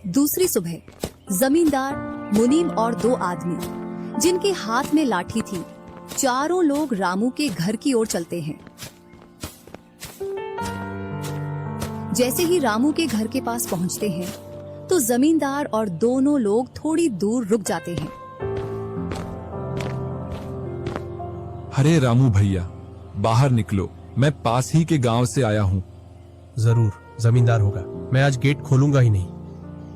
दूसरी सुबह जमींदार, मुनीम और दो आदमी जिनके हाथ में लाठी थी, चारों लोग रामू के घर की ओर चलते हैं। जैसे ही रामू के घर के पास पहुंचते हैं तो जमींदार और दोनों लोग थोड़ी दूर रुक जाते हैं। अरे रामू भैया, बाहर निकलो, मैं पास ही के गांव से आया हूँ। जरूर, जमींदार होगा। मैं आज गेट खोलूंगा ही नहीं।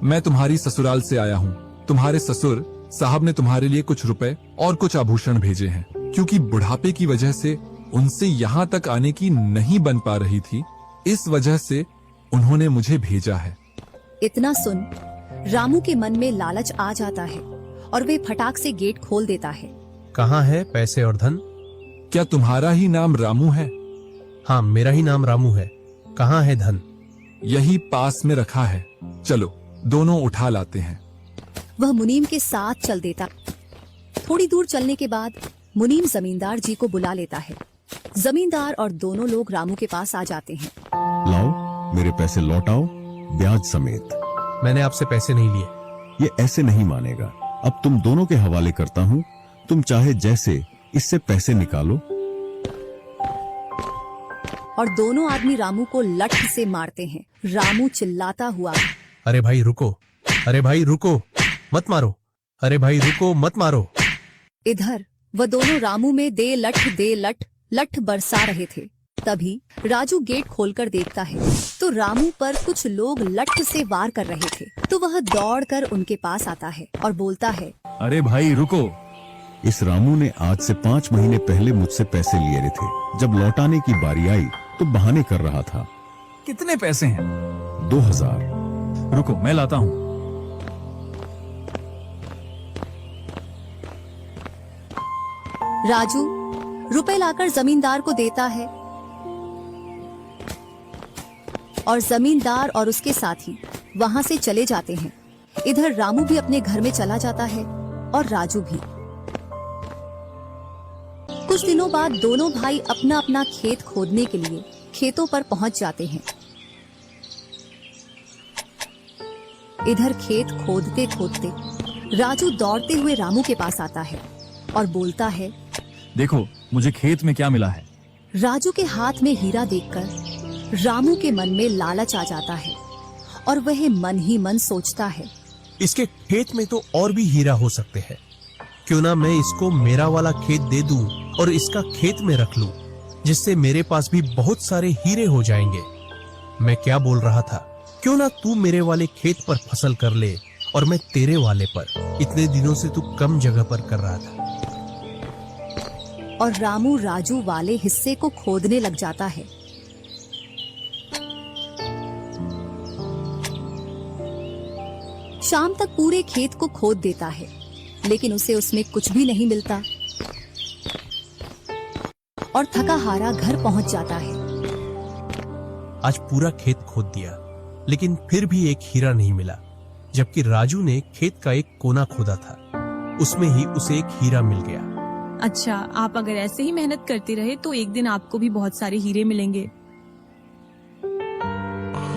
मैं तुम्हारी ससुराल से आया हूँ। तुम्हारे ससुर साहब ने तुम्हारे लिए कुछ रुपए और कुछ आभूषण भेजे हैं, क्योंकि बुढ़ापे की वजह से उनसे यहाँ तक आने की नहीं बन पा रही थी, इस वजह से उन्होंने मुझे भेजा है। इतना सुन रामू के मन में लालच आ जाता है और वे फटाक से गेट खोल देता है। कहाँ है पैसे और धन? क्या तुम्हारा ही नाम रामू है? हाँ, मेरा ही नाम रामू है। कहाँ है धन? यही पास में रखा है, चलो दोनों उठा लाते हैं। वह मुनीम के साथ चल देता। थोड़ी दूर चलने के बाद मुनीम जमींदार जी को बुला लेता है। जमींदार और दोनों लोग रामू के पास आ जाते हैं। लाओ, मेरे पैसे लौटाओ, ब्याज समेत। मैंने आपसे पैसे नहीं लिए। ये ऐसे नहीं मानेगा। अब तुम दोनों के हवाले करता हूँ, तुम चाहे जैसे इससे पैसे निकालो। और दोनों आदमी रामू को लठ से मारते हैं। रामू चिल्लाता हुआ, अरे भाई रुको, अरे भाई रुको, मत मारो, अरे भाई रुको, मत मारो। इधर वह दोनों रामू में दे लठ लठ बरसा रहे थे। तभी राजू गेट खोलकर देखता है तो रामू पर कुछ लोग लठ से वार कर रहे थे। तो वह दौड़कर उनके पास आता है और बोलता है, अरे भाई रुको। इस रामू ने आज से 5 महीने पहले मुझसे पैसे लिए थे। जब लौटाने की बारी आई तो बहाने कर रहा था। कितने पैसे हैं? 2000। रुको, मैं लाता हूँ। राजू रुपए लाकर जमींदार को देता है और जमींदार और उसके साथी वहां से चले जाते हैं। इधर रामू भी अपने घर में चला जाता है और राजू भी। कुछ दिनों बाद दोनों भाई अपना अपना खेत खोदने के लिए खेतों पर पहुंच जाते हैं। इधर खेत खोदते खोदते राजू दौड़ते हुए रामू के पास आता है और बोलता है, देखो मुझे खेत में क्या मिला है। राजू के हाथ में हीरा देखकर रामू के मन में लालच आ जाता है और वह मन ही मन सोचता है, इसके खेत में तो और भी हीरा हो सकते हैं। क्यों ना मैं इसको मेरा वाला खेत दे दूं और इसका खेत में रख लूं, जिससे मेरे पास भी बहुत सारे हीरे हो जाएंगे। मैं क्या बोल रहा था, क्यों ना तू मेरे वाले खेत पर फसल कर ले और मैं तेरे वाले पर। इतने दिनों से तू कम जगह पर कर रहा था। और रामू राजू वाले हिस्से को खोदने लग जाता है। शाम तक पूरे खेत को खोद देता है, लेकिन उसे उसमें कुछ भी नहीं मिलता और थका हारा घर पहुंच जाता है। आज पूरा खेत खोद दिया, लेकिन फिर भी एक हीरा नहीं मिला, जबकि राजू ने खेत का एक कोना खोदा था, उसमें ही उसे एक हीरा मिल गया। अच्छा, आप अगर ऐसे ही मेहनत करते रहे तो एक दिन आपको भी बहुत सारे हीरे मिलेंगे।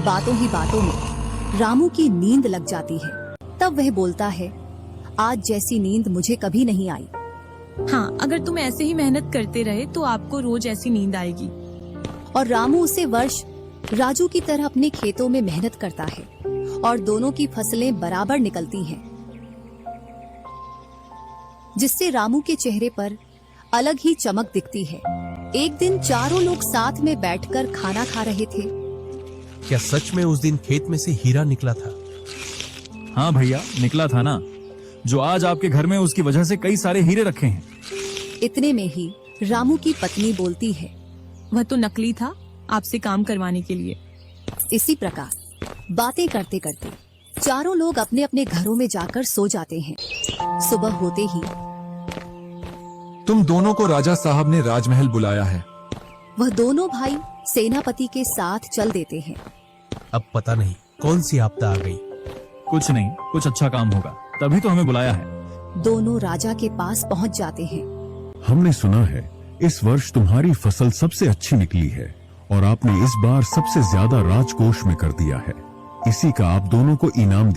बातों ही बातों में रामू की नींद लग जाती है। तब वह बोलता है, आज जैसी नींद मुझे कभी नहीं आई। हाँ, अगर तुम ऐसे ही मेहनत करते रहे तो आपको रोज ऐसी नींद आएगी। और रामू उसे वर्ष राजू की तरह अपने खेतों में मेहनत करता है और दोनों की फसलें बराबर निकलती हैं, जिससे रामू के चेहरे पर अलग ही चमक दिखती है। एक दिन चारों लोग साथ में बैठकर खाना खा रहे थे। क्या सच में उस दिन खेत में से हीरा निकला था? हाँ भैया, निकला था ना। जो आज आपके घर में, उसकी वजह से कई सारे हीरे रखे हैं। इतने में ही रामू की पत्नी बोलती है, वह तो नकली था, आपसे काम करवाने के लिए। इसी प्रकार बातें करते करते चारों लोग अपने अपने घरों में जाकर सो जाते हैं। सुबह होते ही तुम दोनों को राजा साहब ने राजमहल बुलाया है। वह दोनों भाई सेनापति के साथ चल देते हैं। अब पता नहीं कौन सी आपदा आ गई। कुछ नहीं, कुछ अच्छा काम होगा, तभी तो हमें बुलाया है। दोनों राजा के पास पहुंच जाते हैं। हमने सुना है इस वर्ष तुम्हारी फसल सबसे अच्छी निकली है और आपने इस बार सबसे ज्यादा राजकोष में कर दिया है। इसी का आप दोनों को इनाम